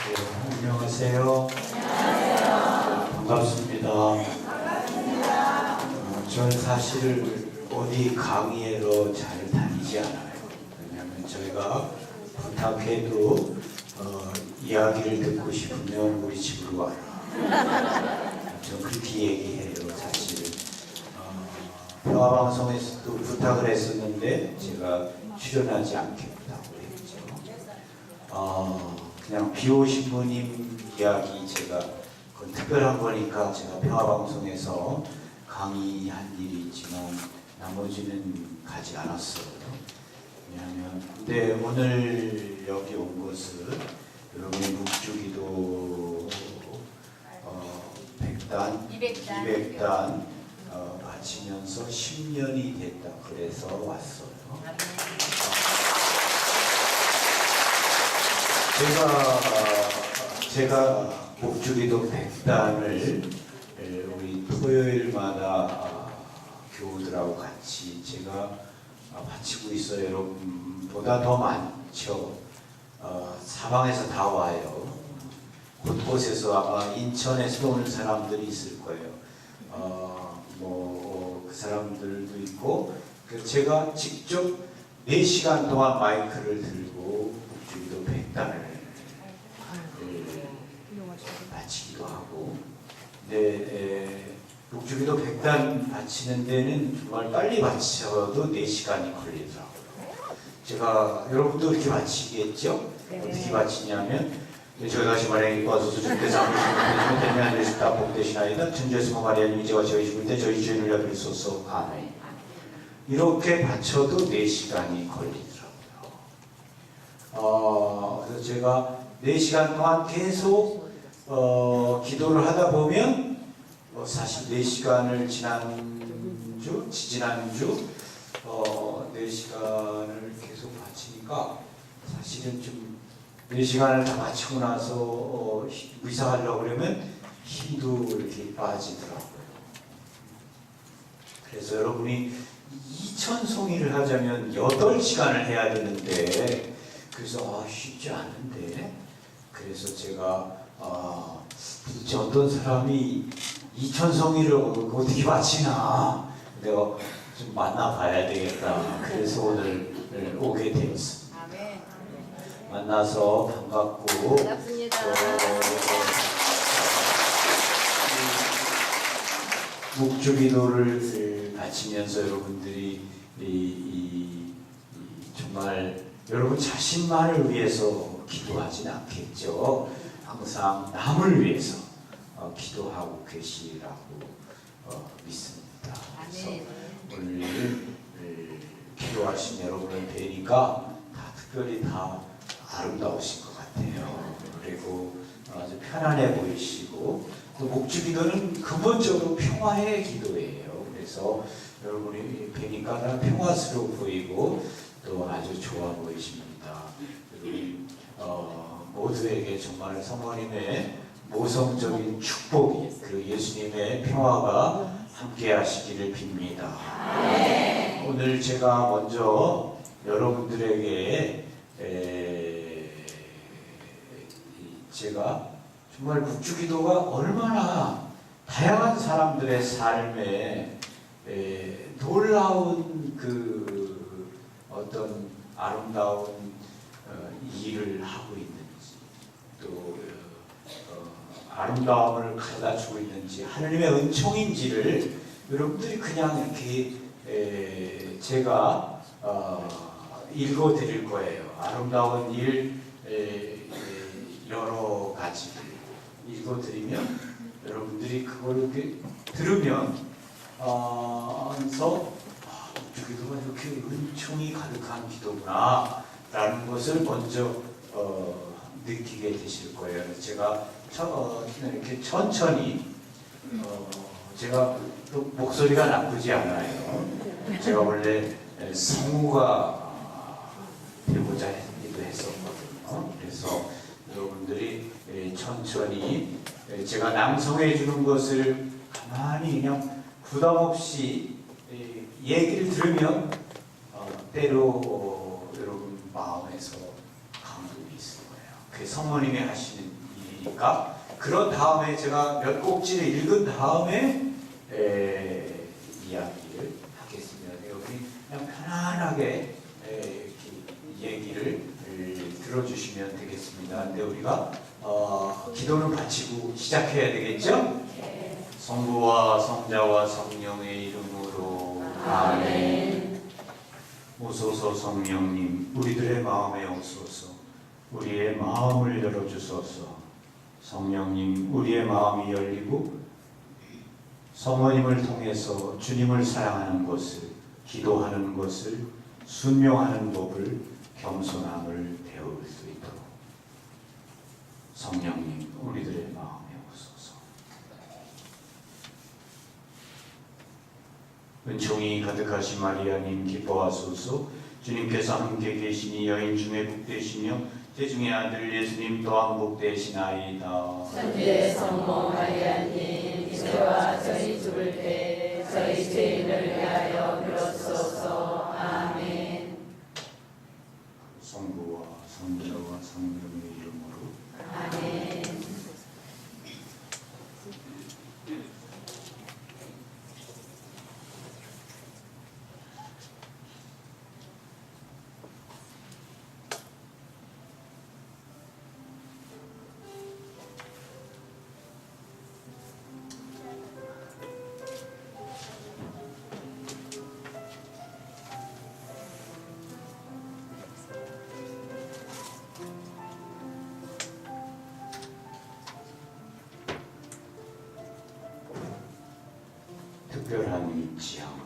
네, 안녕하세요. 반갑습니다. 저는 사실 어디 강의로 잘 다니지 않아요. 왜냐하면 저희가 부탁해도 이야기를 듣고 싶으면 우리 집으로 와라. 저 그렇게 얘기해요. 사실 평화방송에서도 부탁을 했었는데 제가 출연하지 않겠다고 했죠. 그냥 비오신 분님 이야기 제가 그건 특별한 거니까 제가 평화방송에서 강의한 일이 있지만 나머지는 가지 않았어요. 왜냐하면 근데 오늘 여기 온 것은 여러분의 묵주기도 100단, 200단 바치면서 10년이 됐다 그래서 왔어요. 제가 묵주기도 100단을 우리 토요일마다 교우들하고 같이 제가 바치고 있어요. 여러분보다 더 많죠. 사방에서 다 와요. 곳곳에서 아마 인천에서 오는 사람들이 있을 거예요. 그 사람들도 있고, 제가 직접 4시간 동안 마이크를 들고 묵주기도 100단을 바치기도 하고, 묵주기도 100단 바치는 데는 정말 빨리 바쳐도 4시간이 걸리더라고요. 제가 여러분도 이렇게 바치겠죠? 네. 어떻게 바치냐면 저희 다시 말해 와서서 주님께 삼으시면 되면 안되시 다 복되시나이다. 천주에서 마리아님이 저와 저희 죽을 때 저희 주인을 여기소서. 아멘. 이렇게 바쳐도 4시간이 걸리더라고요. 그래서 제가 4시간 동안 계속 기도를 하다 보면 사실 4시간을 지지난주 4시간을 계속 바치니까 사실은 좀 4시간을 다 바치고 나서 의사하려고 그러면 힘도 이렇게 빠지더라고요. 그래서 여러분이 2000송이를 하자면 8시간을 해야 되는데 그래서 쉽지 않은데 그래서 제가 도대체 어떤 사람이 2000송이를 어떻게 바치나 내가 좀 만나봐야 되겠다. 그래서 오늘 오게 되었습니다. 만나서 반갑고 묵주기도를 바치면서 여러분들이 정말 여러분 자신만을 위해서 기도하진 않겠죠. 항상 남을 위해서 기도하고 계시라고 믿습니다. 그래서 오늘 기도하신 여러분을 뵈니까 특별히 다 아름다우신 것 같아요. 그리고 아주 편안해 보이시고 또 묵주기도는 근본적으로 평화의 기도예요. 그래서 여러분이 뵈니까 다 평화스러워 보이고 또 아주 좋아 보이십니다. 우리 모두에게 정말 성모님의 모성적인 축복이 그 예수님의 평화가 함께 하시기를 빕니다. 오늘 제가 먼저 여러분들에게 제가 정말 묵주기도가 얼마나 다양한 사람들의 삶에 놀라운 그 어떤 아름다운 일을 하고 있는지 또 아름다움을 가져다 주고 있는지 하나님의 은총인지를 여러분들이 그냥 이렇게 제가 읽어 드릴 거예요. 아름다운 일 여러 가지를 읽어 드리면 여러분들이 그걸 이렇게 들으면 묵주기도가 이렇게 은총이 가득한 기도구나 라는 것을 먼저 느끼게 되실 거예요. 제가 이렇게 천천히 제가 또 목소리가 나쁘지 않아요. 제가 원래 성우가 되고자 했었거든요. 그래서 여러분들이 천천히 제가 낭송해 주는 것을 가만히 그냥 부담 없이 얘기를 들으면 때로 여러분 마음에서 감동이 있을 거예요. 그게 성모님이 하시는 있으니까 그런 다음에 제가 몇 꼭지를 읽은 다음에 이야기를 하겠습니다. 여러분이 그냥 편안하게 얘기를 들어주시면 되겠습니다. 근데 우리가 기도는 바치고 시작해야 되겠죠? 성부와 성자와 성령의 이름으로 아멘. 오소서 성령님, 우리들의 마음에 오소서. 우리의 마음을 열어주소서. 성령님, 우리의 마음이 열리고 성모님을 통해서 주님을 사랑하는 것을, 기도하는 것을, 순명하는 법을, 겸손함을 배울 수 있도록 성령님, 우리들의 마음에 오소서. 은총이 가득하신 마리아님 기뻐하소서. 주님께서 함께 계시니 여인 중에 복되시며 태중의 아들 예수님 또한 복되시나이다. 천주의 성모 마리아님, 이제와 저희 죽을 때 저희 죄인을 위하여 비로소서. 아멘. 성부와 성자와 성령의 이름으로 아멘. 특별한 지향으로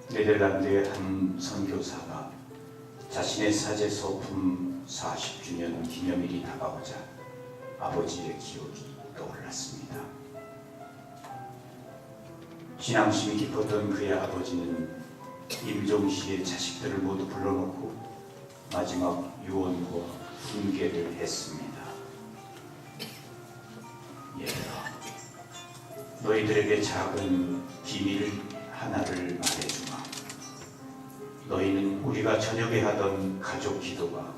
네덜란드의 한 선교사가 자신의 사제 서품 40주년 기념일이 다가오자 아버지의 기억이 떠올랐습니다. 신앙심이 깊었던 그의 아버지는 임종시의 자식들을 모두 불러놓고 마지막 유언과 훈계를 했습니다. 얘들아, 너희들에게 작은 비밀 하나를 말해주마. 너희는 우리가 저녁에 하던 가족 기도가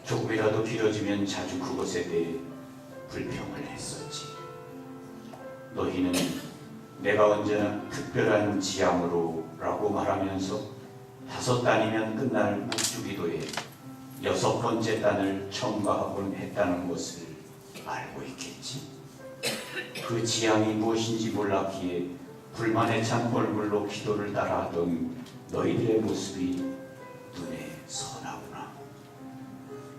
조금이라도 길어지면 자주 그것에 대해 불평을 했었지. 너희는 내가 언제나 특별한 지향으로 라고 말하면서 5단이면 끝날 묵주기도에 6번째 단을 첨가하곤 했다는 것을 알고 있겠지. 그 지향이 무엇인지 몰랐기에 불만에 찬 얼굴로 기도를 따라하던 너희들의 모습이 눈에 선하구나.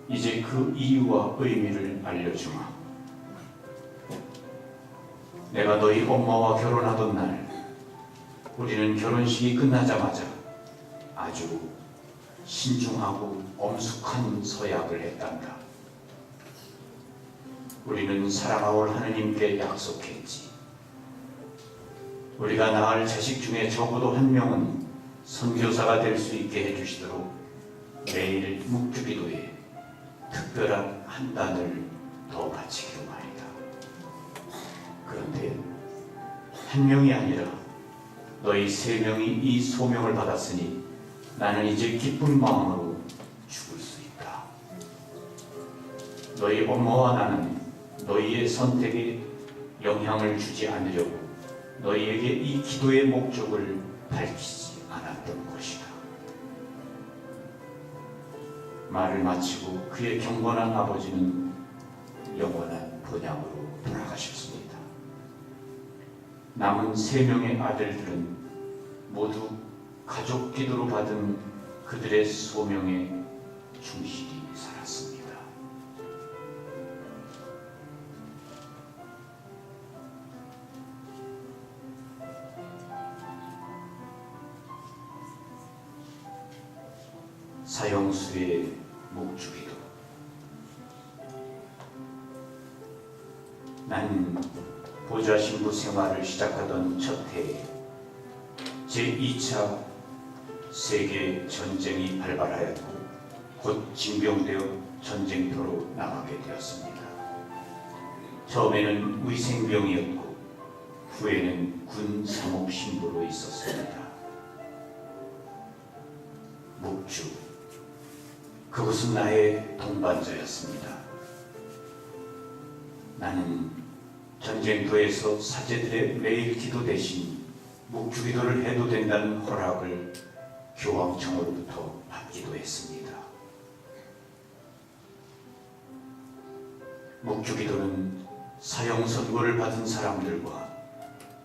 이제 그 이유와 의미를 알려주마. 내가 너희 엄마와 결혼하던 날, 우리는 결혼식이 끝나자마자 아주 신중하고 엄숙한 서약을 했단다. 우리는 사랑하올 하느님께 약속했지. 우리가 낳을 자식 중에 적어도 한 명은 선교사가 될 수 있게 해주시도록 매일 묵주기도에 특별한 한 단을 더 바치기로 말이다. 그런데 한 명이 아니라 너희 3명이 이 소명을 받았으니 나는 이제 기쁜 마음으로 죽을 수 있다. 너희 엄마와 나는 너희의 선택에 영향을 주지 않으려고 너희에게 이 기도의 목적을 밝히지 않았던 것이다. 말을 마치고 그의 경건한 아버지는 영원한 본향으로 돌아가셨습니다. 남은 3명의 아들들은 모두 가족 기도로 받은 그들의 소명에 충실히 살았습니다. 사형수의 묵주기도. 난 보좌 신부 생활을 시작하던 첫 해에 제2차 세계 전쟁이 발발하였고 곧 징병되어 전쟁터로 나가게 되었습니다. 처음에는 위생병이었고 후에는 군 사목 신부로 있었습니다. 묵주, 그것은 나의 동반자였습니다. 나는 전쟁터에서 사제들의 매일 기도 대신 묵주기도를 해도 된다는 허락을 교황청으로부터 받기도 했습니다. 묵주기도는 사형 선고를 받은 사람들과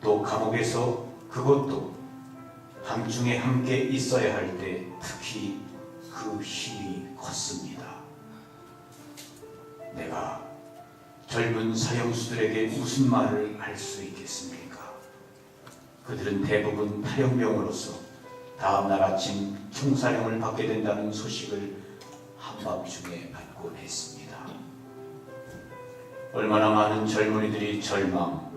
또 감옥에서 그것도 함중에 함께 있어야 할 때 특히 그 힘이 컸습니다. 내가 젊은 사형수들에게 무슨 말을 할 수 있겠습니까? 그들은 대부분 탈영병으로서 다음날 아침 총사령을 받게 된다는 소식을 한밤중에 받곤 했습니다. 얼마나 많은 젊은이들이 절망,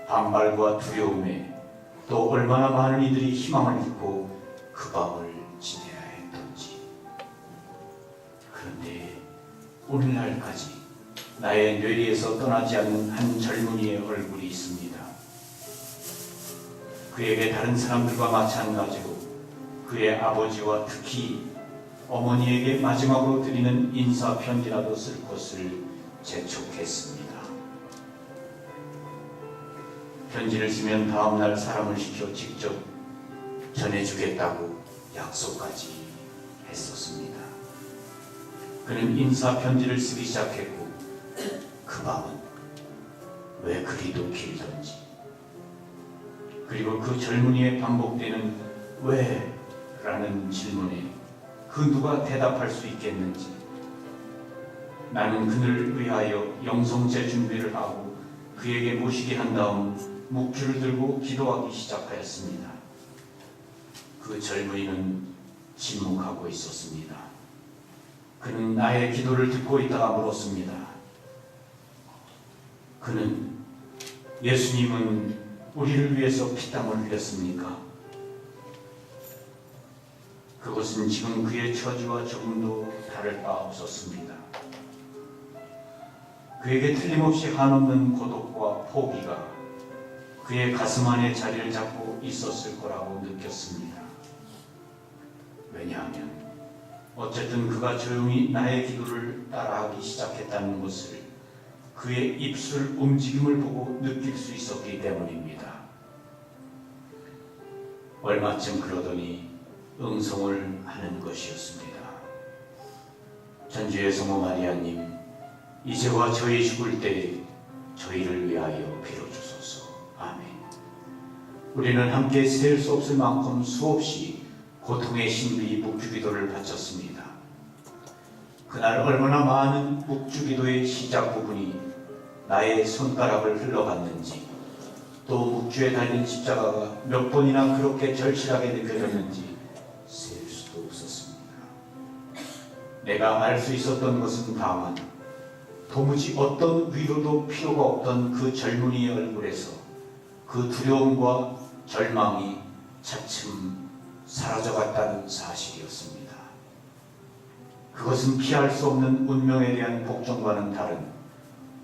반발과 두려움에 또 얼마나 많은 이들이 희망을 잃고 그 밤을 지내야 했던지. 그런데 오늘날까지 나의 뇌리에서 떠나지 않는 한 젊은이의 얼굴이 있습니다. 그에게 다른 사람들과 마찬가지로 그의 아버지와 특히 어머니에게 마지막으로 드리는 인사 편지라도 쓸 것을 재촉했습니다. 편지를 쓰면 다음날 사람을 시켜 직접 전해주겠다고 약속까지 했었습니다. 그는 인사 편지를 쓰기 시작했고 그 밤은 왜 그리도 길던지, 그리고 그 젊은이의 반복되는 왜? 라는 질문에 그 누가 대답할 수 있겠는지, 나는 그를 위하여 영성제 준비를 하고 그에게 모시게 한 다음 묵주를 들고 기도하기 시작하였습니다. 그 젊은이는 침묵하고 있었습니다. 그는 나의 기도를 듣고 있다가 물었습니다. 그는 예수님은 우리를 위해서 피땀을 흘렸습니까? 그것은 지금 그의 처지와 조금도 다를 바 없었습니다. 그에게 틀림없이 한없는 고독과 포기가 그의 가슴 안에 자리를 잡고 있었을 거라고 느꼈습니다. 왜냐하면 어쨌든 그가 조용히 나의 기도를 따라하기 시작했다는 것을 그의 입술 움직임을 보고 느낄 수 있었기 때문입니다. 얼마쯤 그러더니 응성을 하는 것이었습니다. 전주의 성모 마리아님, 이제와 저희 죽을 때 저희를 위하여 빌어주소서. 아멘. 우리는 함께 셀 수 없을 만큼 수없이 고통의 신비 묵주기도를 바쳤습니다. 그날 얼마나 많은 묵주기도의 시작 부분이 나의 손가락을 흘러갔는지, 또 묵주에 달린 십자가가 몇 번이나 그렇게 절실하게 느껴졌는지 셀 수도 없었습니다. 내가 알 수 있었던 것은 다만 도무지 어떤 위로도 필요가 없던 그 젊은이의 얼굴에서 그 두려움과 절망이 차츰 사라져갔다는 사실이었습니다. 그것은 피할 수 없는 운명에 대한 복종과는 다른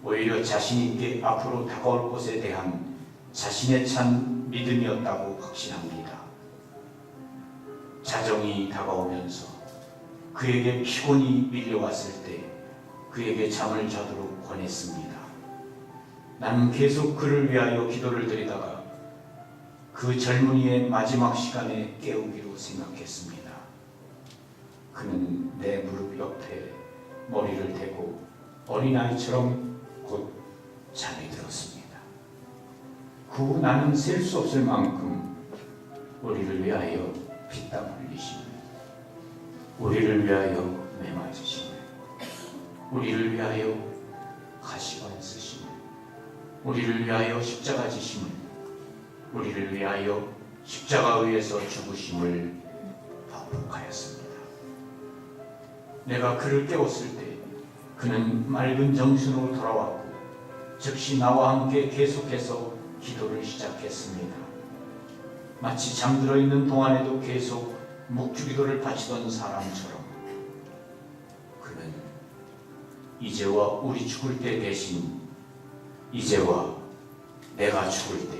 오히려 자신 있게 앞으로 다가올 것에 대한 자신의 찬 믿음이었다고 확신합니다. 자정이 다가오면서 그에게 피곤이 밀려왔을 때 그에게 잠을 자도록 권했습니다. 나는 계속 그를 위하여 기도를 드리다가 그 젊은이의 마지막 시간에 깨우기로 생각했습니다. 그는 내 무릎 옆에 머리를 대고 어린아이처럼 곧 잠에 들었습니다. 그 후 나는 셀 수 없을 만큼 우리를 위하여 피땀 흘리시며, 우리를 위하여 매맞으시며, 우리를 위하여 가시관 쓰시며, 우리를 위하여 십자가 지심을, 우리를 위하여 십자가 위에서 죽으심을 반복하였습니다. 내가 그를 깨웠을 때 그는 맑은 정신으로 돌아왔고 즉시 나와 함께 계속해서 기도를 시작했습니다. 마치 잠들어 있는 동안에도 계속 묵주기도를 바치던 사람처럼 그는 이제와 우리 죽을 때 대신 이제와 내가 죽을 때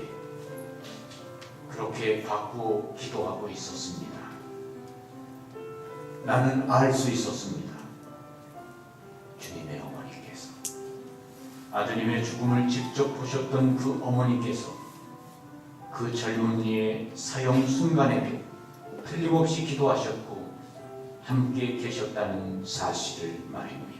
그렇게 바꾸어 기도하고 있었습니다. 나는 알 수 있었습니다. 아드님의 죽음을 직접 보셨던 그 어머니께서 그 젊은이의 사형 순간에도 틀림없이 기도하셨고 함께 계셨다는 사실을 말입니다.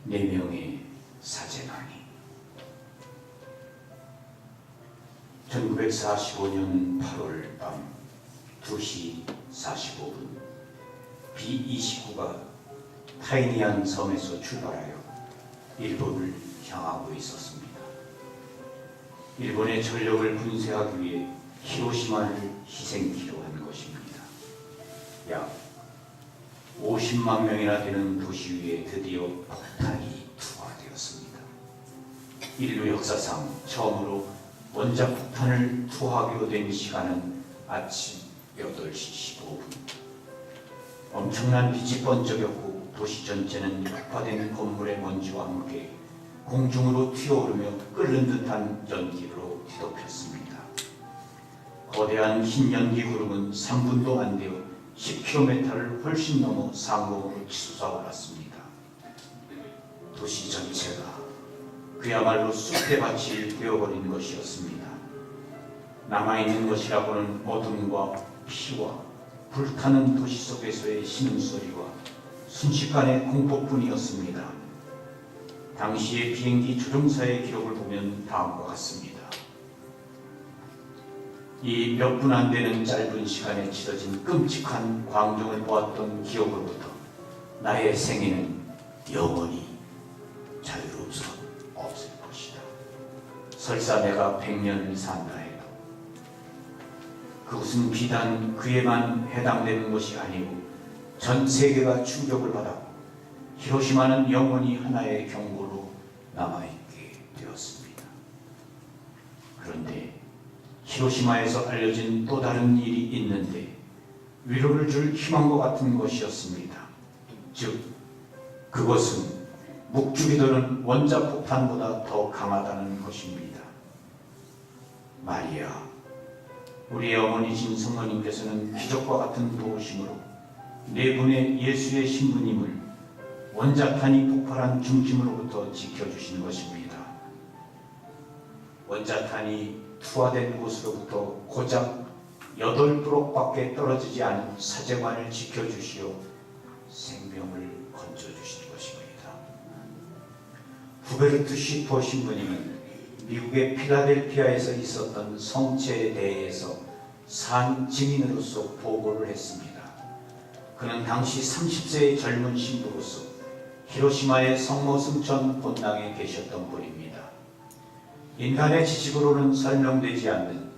네 명의 사제나니 1945년 8월 밤 2시 45분 B-29가 타이니안 섬에서 출발하여 일본을 향하고 있었습니다. 일본의 전력을 분쇄하기 위해 히로시마를 희생키로 한 것입니다. 약 50만 명이나 되는 도시 위에 드디어 폭탄이 투하되었습니다. 인류 역사상 처음으로 원자 폭탄을 투하하기로 된 시간은 아침 8시 15분. 엄청난 빛이 번쩍였고 도시 전체는 폭파된 건물의 먼지와 함께 공중으로 튀어오르며 끓는 듯한 연기로 뒤덮였습니다. 거대한 흰 연기 구름은 3분도 안 되어 10km를 훨씬 넘어 상공으로 치솟아올랐습니다. 도시 전체가 그야말로 쑥대밭이 되어버린 것이었습니다. 남아있는 것이라고는 어둠과 피와 불타는 도시 속에서의 신음소리와 순식간의 공포뿐이었습니다. 당시의 비행기 조종사의 기록을 보면 다음과 같습니다. 이 몇 분 안 되는 짧은 시간에 치러진 끔찍한 광경을 보았던 기억으로부터 나의 생애는 영원히 자유로울 수 없을 것이다. 설사 내가 100년을 산다 해도 그것은 비단 그에만 해당되는 것이 아니고 전 세계가 충격을 받았고 히로시마는 영원히 하나의 경고로 남아있게 되었습니다. 그런데 히로시마에서 알려진 또 다른 일이 있는데 위로를 줄 희망과 같은 것이었습니다. 즉 그것은 묵주기도는 원자폭탄보다 더 강하다는 것입니다. 마리아, 우리의 어머니신 성모님께서는 기적과 같은 도우심으로 네 분의 예수의 신부님을 원자탄이 폭발한 중심으로부터 지켜주신 것입니다. 원자탄이 투하된 곳으로부터 고작 8브록밖에 떨어지지 않은 사제관을 지켜주시어 생명을 건져주신 것입니다. 후베르트 쉬퍼 신부님은 미국의 필라델피아에서 있었던 성체에 대해서 산 증인으로서 보고를 했습니다. 그는 당시 30세의 젊은 신부로서 히로시마의 성모승천 본당에 계셨던 분입니다. 인간의 지식으로는 설명되지 않는,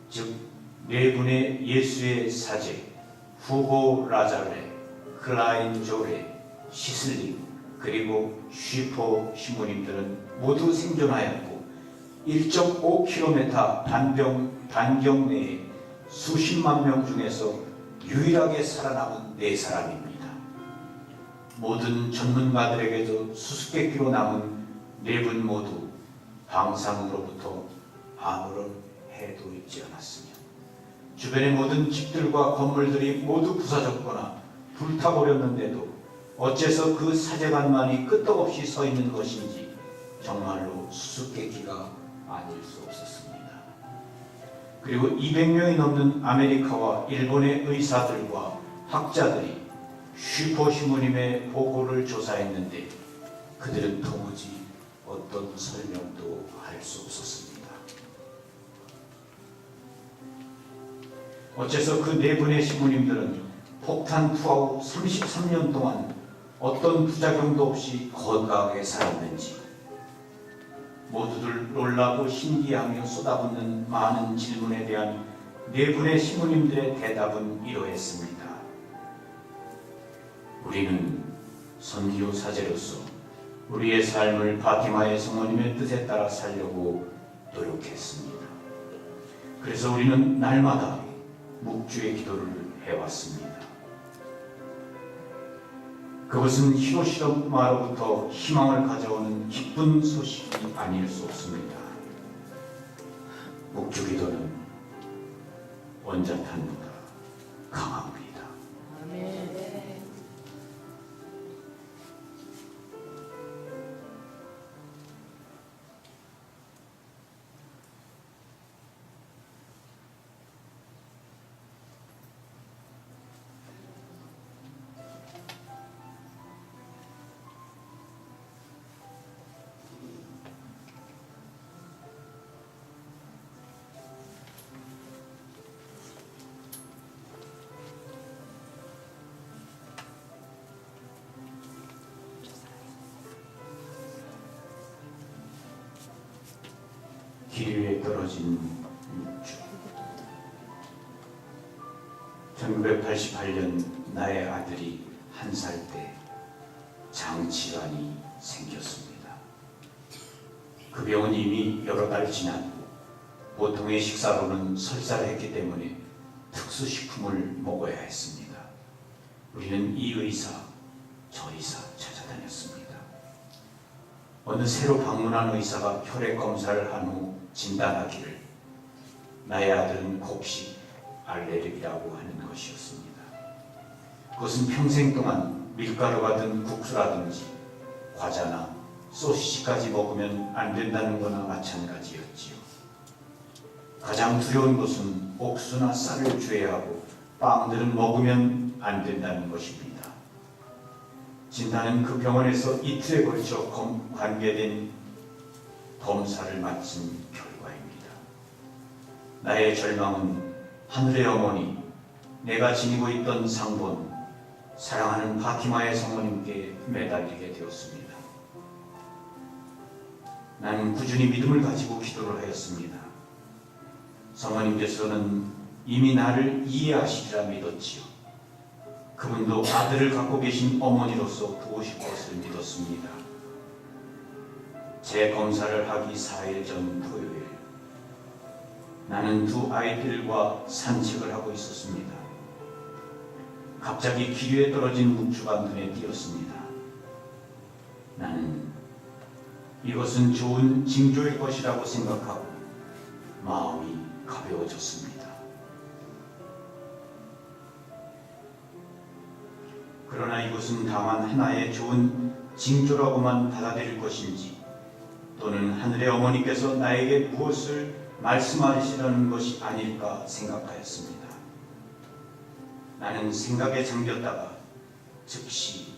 즉 네 분의 예수의 사제 후고 라자레, 클라인 조레, 시슬링 그리고 쉬퍼 신부님들은 모두 생존하였고 1.5km 반경 내에 수십만 명 중에서 유일하게 살아남은 4사람입니다. 모든 전문가들에게도 수수께끼로 남은 4분 모두 방사능으로부터 아무런 해도 있지 않았으며 주변의 모든 집들과 건물들이 모두 부서졌거나 불타버렸는데도 어째서 그 사제관만이 끄떡없이 서 있는 것인지 정말로 수수께끼가 아닐 수 없었습니다. 그리고 200명이 넘는 아메리카와 일본의 의사들과 학자들이 쉬퍼 신부님의 보고를 조사했는데 그들은 도무지 어떤 설명도 할 수 없었습니다. 어째서 그 네 분의 신부님들은 폭탄 투하 후 33년 동안 어떤 부작용도 없이 건강하게 살았는지 모두들 놀라고 신기하며 쏟아붓는 많은 질문에 대한 네 분의 신부님들의 대답은 이러했습니다. 우리는 선교 사제로서 우리의 삶을 파티마의 성모님의 뜻에 따라 살려고 노력했습니다. 그래서 우리는 날마다 묵주의 기도를 해왔습니다. 그것은 히로시마로부터 희망을 가져오는 기쁜 소식이 아닐 수 없습니다. 묵주 기도는 원자탄보다 강합니다. 아멘. 길 위에 떨어진 묵주. 1988년 나의 아들이 1살 때 장질환이 생겼습니다. 그 병은 이미 여러 달 지났고 보통의 식사로는 설사를 했기 때문에 특수식품을 먹어야 했습니다. 우리는 이 의사, 저 의사 찾아다녔습니다. 어느 새로 방문한 의사가 혈액 검사를 한 후 진단하기를 나의 아들은 곡식 알레르기라고 하는 것이었습니다. 그것은 평생 동안 밀가루가 든 국수라든지 과자나 소시지까지 먹으면 안 된다는 거나 마찬가지였지요. 가장 두려운 것은 옥수나 쌀을 제외하고 빵들은 먹으면 안 된다는 것입니다. 진단은 그 병원에서 이틀에 걸쳐 관계된 검사를 마친 결과입니다. 나의 절망은 하늘의 어머니, 내가 지니고 있던 상본, 사랑하는 파티마의 성모님께 매달리게 되었습니다. 나는 꾸준히 믿음을 가지고 기도를 하였습니다. 성모님께서는 이미 나를 이해하시리라 믿었지요. 그분도 아들을 갖고 계신 어머니로서 도우실 것을 믿었습니다. 제 검사를 하기 4일 전 토요일, 나는 두 아이들과 산책을 하고 있었습니다. 갑자기 길 위에 떨어진 묵주가 눈에 띄었습니다. 나는 이것은 좋은 징조일 것이라고 생각하고 마음이 가벼워졌습니다. 그러나 이것은 다만 하나의 좋은 징조라고만 받아들일 것인지, 또는 하늘의 어머니께서 나에게 무엇을 말씀하시려는 것이 아닐까 생각하였습니다. 나는 생각에 잠겼다가 즉시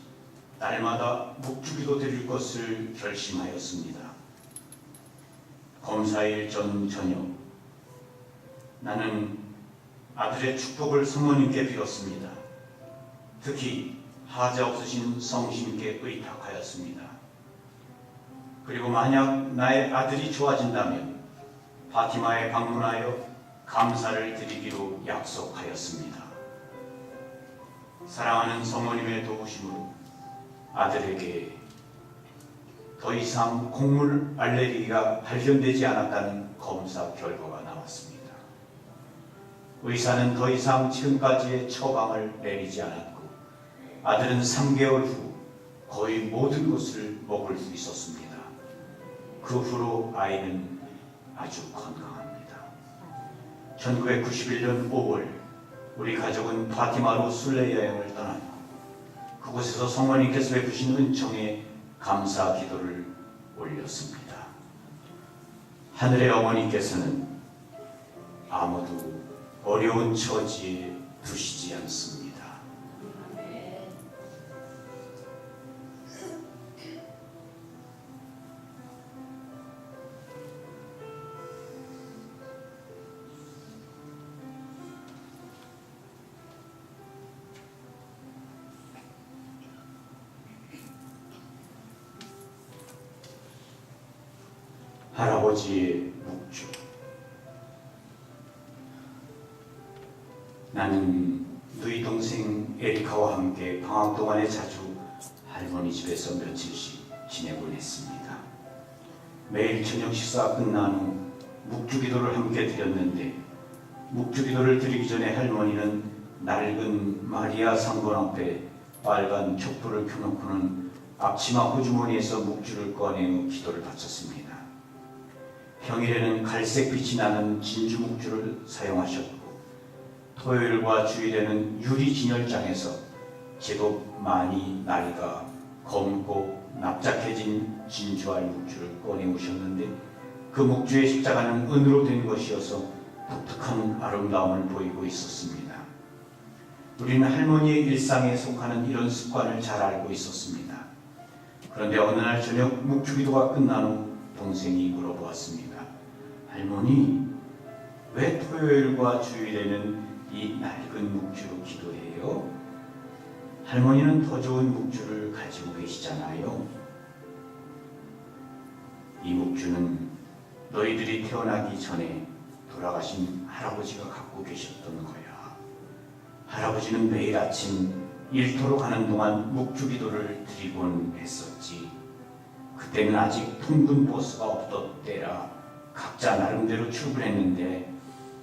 날마다 묵주기도 드릴 것을 결심하였습니다. 검사일 전 저녁, 나는 아들의 축복을 성모님께 빌었습니다. 특히 하자 없으신 성신께 의탁하였습니다. 그리고 만약 나의 아들이 좋아진다면 파티마에 방문하여 감사를 드리기로 약속하였습니다. 사랑하는 성모님의 도우심으로 아들에게 더 이상 곡물 알레르기가 발견되지 않았다는 검사 결과가 나왔습니다. 의사는 더 이상 지금까지의 처방을 내리지 않았고 아들은 3개월 후 거의 모든 것을 먹을 수 있었습니다. 그 후로 아이는 아주 건강합니다. 1991년 5월 우리 가족은 파티마로 순례 여행을 떠났고 그곳에서 성모님께서 베푸신 은총에 감사 기도를 올렸습니다. 하늘의 어머니께서는 아무도 어려운 처지에 두시지 않습니다. 할아버지의 묵주. 나는 누이 동생 에리카와 함께 방학 동안에 자주 할머니 집에서 며칠씩 지내곤 했습니다. 매일 저녁 식사 끝난 후 묵주기도를 함께 드렸는데 묵주기도를 드리기 전에 할머니는 낡은 마리아 상본 앞에 빨간 촛불을 켜놓고는 앞치마 호주머니에서 묵주를 꺼내어 기도를 바쳤습니다. 평일에는 갈색빛이 나는 진주 묵주를 사용하셨고 토요일과 주일에는 유리 진열장에서 제법 많이 나이가 검고 납작해진 진주알 묵주를 꺼내오셨는데 그 묵주의 십자가는 은으로 된 것이어서 독특한 아름다움을 보이고 있었습니다. 우리는 할머니의 일상에 속하는 이런 습관을 잘 알고 있었습니다. 그런데 어느 날 저녁 묵주기도가 끝난 후 동생이 물어보았습니다. 할머니, 왜 토요일과 주일에는 이 낡은 묵주로 기도해요? 할머니는 더 좋은 묵주를 가지고 계시잖아요. 이 묵주는 너희들이 태어나기 전에 돌아가신 할아버지가 갖고 계셨던 거야. 할아버지는 매일 아침 일터로 가는 동안 묵주기도를 드리곤 했었지. 그때는 아직 통근 버스가 없던 때라 각자 나름대로 출근했는데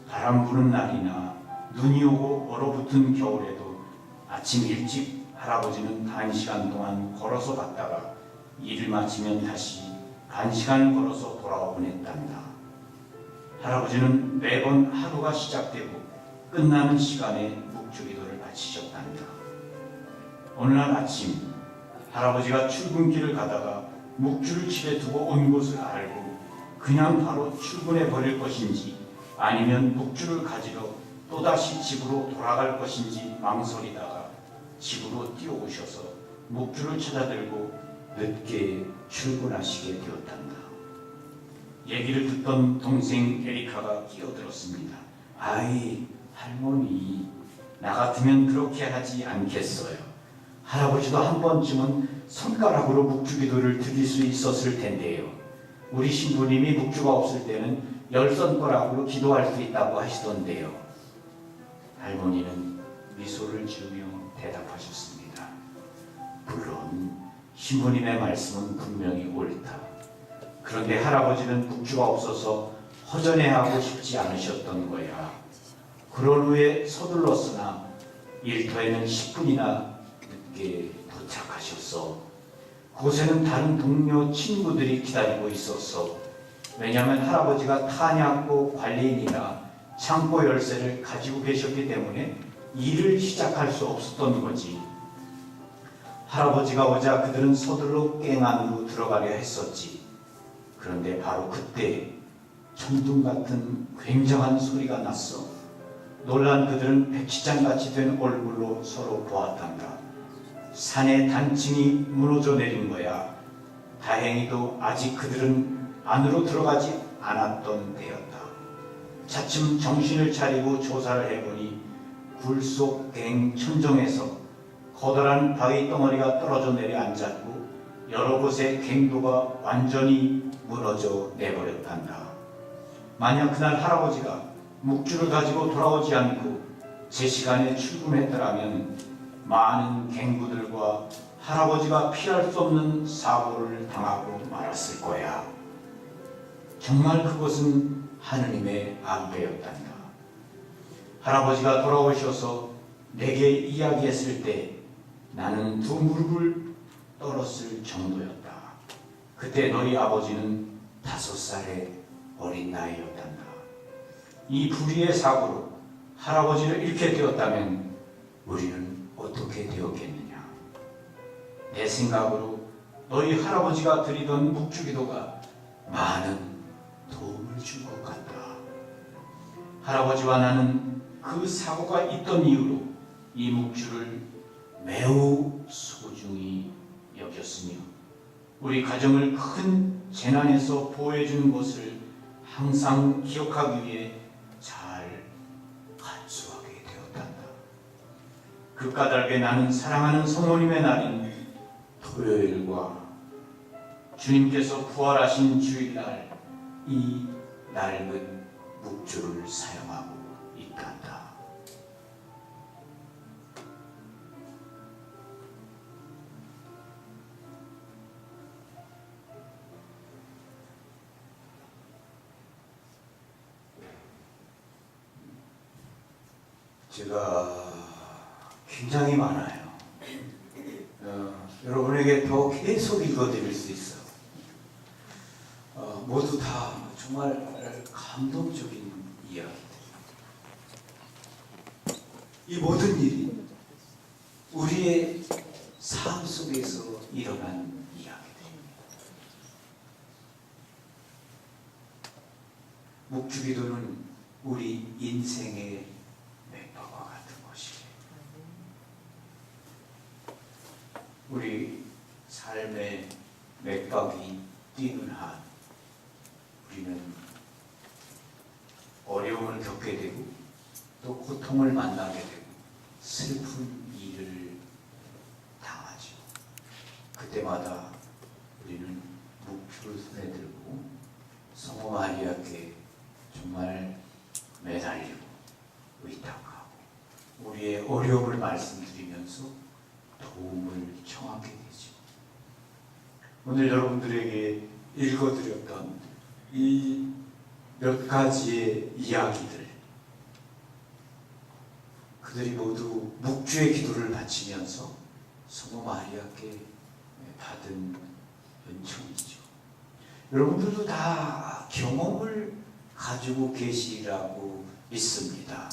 바람 부는 날이나 눈이 오고 얼어붙은 겨울에도 아침 일찍 할아버지는 1시간 동안 걸어서 갔다가 일을 마치면 다시 1시간을 걸어서 돌아오곤 했단다. 할아버지는 매번 하루가 시작되고 끝나는 시간에 묵주기도를 바치셨단다. 어느 날 아침 할아버지가 출근길을 가다가 묵주를 집에 두고 온 것을 알고 그냥 바로 출근해 버릴 것인지 아니면 묵주를 가지러 또다시 집으로 돌아갈 것인지 망설이다가 집으로 뛰어오셔서 묵주를 찾아들고 늦게 출근하시게 되었단다. 얘기를 듣던 동생 에리카가 끼어들었습니다. 아이, 할머니, 나 같으면 그렇게 하지 않겠어요. 할아버지도 한 번쯤은 손가락으로 묵주기도를 드릴 수 있었을 텐데요. 우리 신부님이 묵주가 없을 때는 10손가락으로 기도할 수 있다고 하시던데요. 할머니는 미소를 지으며 대답하셨습니다. 물론 신부님의 말씀은 분명히 옳다. 그런데 할아버지는 묵주가 없어서 허전해하고 싶지 않으셨던 거야. 그런 후에 서둘렀으나 일터에는 10분이나 늦게 도착하셨어. 그곳에는 다른 동료 친구들이 기다리고 있었어. 왜냐하면 할아버지가 탄약고 관리인이라 창고 열쇠를 가지고 계셨기 때문에 일을 시작할 수 없었던 거지. 할아버지가 오자 그들은 서둘러 깽 안으로 들어가려 했었지. 그런데 바로 그때 천둥 같은 굉장한 소리가 났어. 놀란 그들은 백지장같이 된 얼굴로 서로 보았단다. 산의 단층이 무너져 내린 거야. 다행히도 아직 그들은 안으로 들어가지 않았던 때였다. 차츰 정신을 차리고 조사를 해보니 굴 속 갱 천정에서 커다란 바위 덩어리가 떨어져 내려 앉았고 여러 곳에 갱도가 완전히 무너져 내버렸단다. 만약 그날 할아버지가 묵주를 가지고 돌아오지 않고 제 시간에 출근했더라면 많은 갱구들과 할아버지가 피할 수 없는 사고를 당하고 말았을 거야. 정말 그것은 하느님의 안배였단다. 할아버지가 돌아오셔서 내게 이야기했을 때 나는 두 무릎을 떨었을 정도였다. 그때 너희 아버지는 5살의 어린 나이였단다. 이 불의의 사고로 할아버지를 잃게 되었다면 우리는 어떻게 되었겠느냐. 내 생각으로 너희 할아버지가 드리던 묵주기도가 많은 도움을 준 것 같다. 할아버지와 나는 그 사고가 있던 이후로 이 묵주를 매우 소중히 여겼으며 우리 가정을 큰 재난에서 보호해준 것을 항상 기억하기 위해 잘 간수하게 되었단다. 그 까닭에 나는 사랑하는 성모님의 날인 토요일과 주님께서 부활하신 주일날 이 낡은 묵주를 사용하고 있단다. 제가 굉장히 많아요. 여러분에게 더 계속 읽어드릴 수 있어요. 모두 다 정말 감동적인 이야기들. 이 모든 일이 우리의 삶 속에서 일어난 이야기들입니다. 묵주기도는 우리 인생의 맥박과 같은 것이에요. 우리 삶의 맥박이 뛰는 한 우리는 어려움을 겪게 되고 또 고통을 만나게 되고 슬픈 일을 당하죠. 그때마다 우리는 묵주를 손에 들고 성모 마리아께 정말 매달리고 의탁하고 우리의 어려움을 말씀드리면서 도움을 청하게 되죠. 오늘 여러분들에게 읽어드렸던 이 몇 가지의 이야기들, 그들이 모두 묵주의 기도를 바치면서 성모 마리아께 받은 은총이죠. 여러분들도 다 경험을 가지고 계시라고 믿습니다.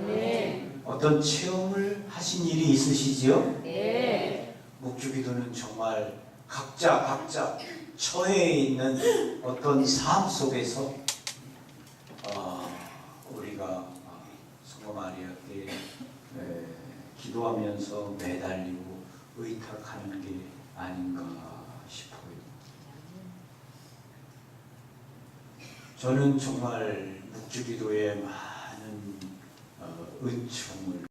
네. 어떤 체험을 하신 일이 있으시지요? 네. 묵주기도는 정말 각자 처해 있는 어떤 삶 속에서 우리가 성모 마리아께 기도하면서 매달리고 의탁하는 게 아닌가 싶어요. 저는 정말 묵주기도에 많은 은총을